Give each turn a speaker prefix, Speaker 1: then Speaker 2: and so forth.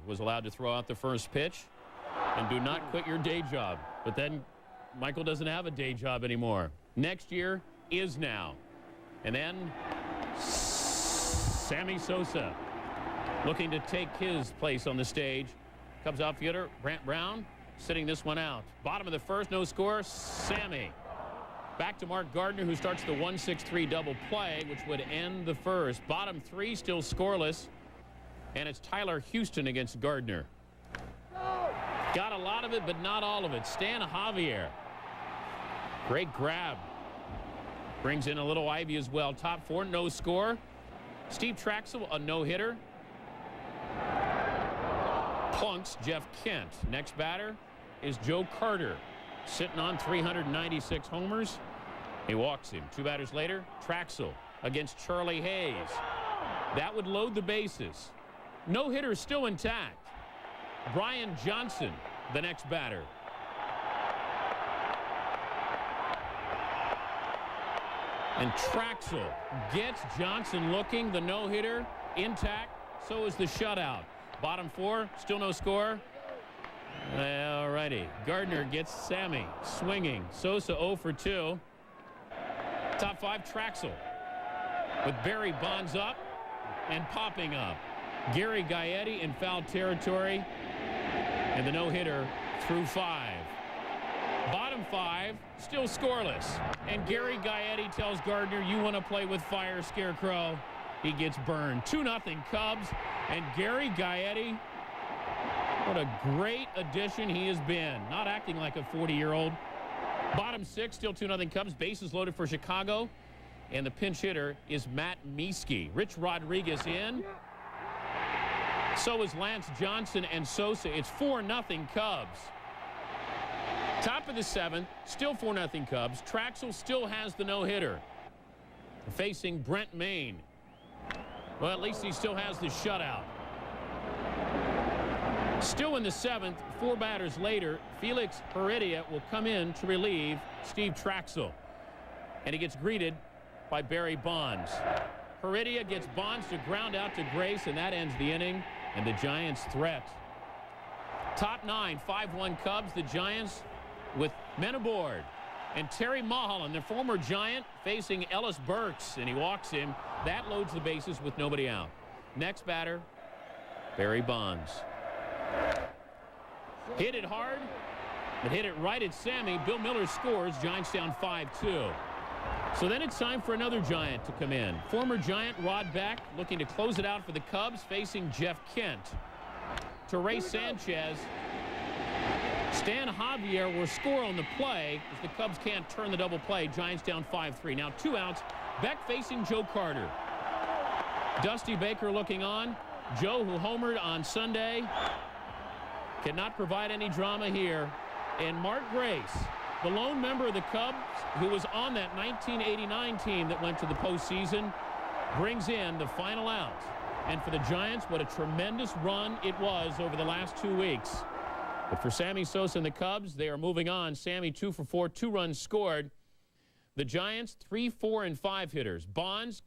Speaker 1: was allowed to throw out the first pitch. And do not quit your day job. But then Michael doesn't have a day job anymore. Next year is now. And then Sammy Sosa looking to take his place on the stage. Cubs outfielder Brant Brown sitting this one out. Bottom of the first, no score. Sammy. Back to Mark Gardner, who starts the 1-6-3 double play, which would end the first. Bottom three still scoreless. And it's Tyler Houston against Gardner. Got a lot of it, but not all of it. Stan Javier. Great grab. Brings in a little Ivy as well. Top four, no score. Steve Traxel, a no-hitter. Plunks Jeff Kent. Next batter is Joe Carter, sitting on 396 homers. He walks him. Two batters later, Traxel against Charlie Hayes. That would load the bases. No-hitter still intact. Brian Johnson, the next batter. And Traxel gets Johnson looking. The no-hitter intact. So is the shutout. Bottom four, still no score. All righty. Gardner gets Sammy swinging. Sosa 0 for 2. Top five, Traxel with Barry Bonds up and popping up. Gary Gaetti in foul territory. And the no-hitter through 5. Bottom 5, still scoreless. And Gary Gaetti tells Gardner, you want to play with fire, Scarecrow. He gets burned. 2-0 Cubs. And Gary Gaetti, what a great addition he has been. Not acting like a 40-year-old. Bottom 6, still 2-0 Cubs. Bases loaded for Chicago. And the pinch hitter is Matt Mieske. Rich Rodriguez in. So is Lance Johnson and Sosa. It's 4-0 Cubs. Top of the 7th, still 4-0 Cubs. Traxel still has the no-hitter. Facing Brent Mayne. Well, at least he still has the shutout. Still in the 7th, 4 batters later, Felix Heredia will come in to relieve Steve Traxel. And he gets greeted by Barry Bonds. Heredia gets Bonds to ground out to Grace, and that ends the inning. And the Giants' threat. Top 9, 5-1 Cubs. The Giants with men aboard. And Terry Mulholland, the former Giant, facing Ellis Burks, and he walks him. That loads the bases with nobody out. Next batter, Barry Bonds. Hit it hard, but hit it right at Sammy. Bill Miller scores. Giants down 5-2. So then it's time for another Giant to come in. Former Giant Rod Beck looking to close it out for the Cubs, facing Jeff Kent. Teray Sanchez. Stan Javier will score on the play as the Cubs can't turn the double play. Giants down 5-3. Now 2 outs. Beck facing Joe Carter. Dusty Baker looking on. Joe, who homered on Sunday, cannot provide any drama here. And Mark Grace, the lone member of the Cubs who was on that 1989 team that went to the postseason, brings in the final out. And for the Giants, what a tremendous run it was over the last 2 weeks. But for Sammy Sosa and the Cubs, they are moving on. Sammy 2 for 4, 2 runs scored. The Giants 3, 4, and 5 hitters. Bonds,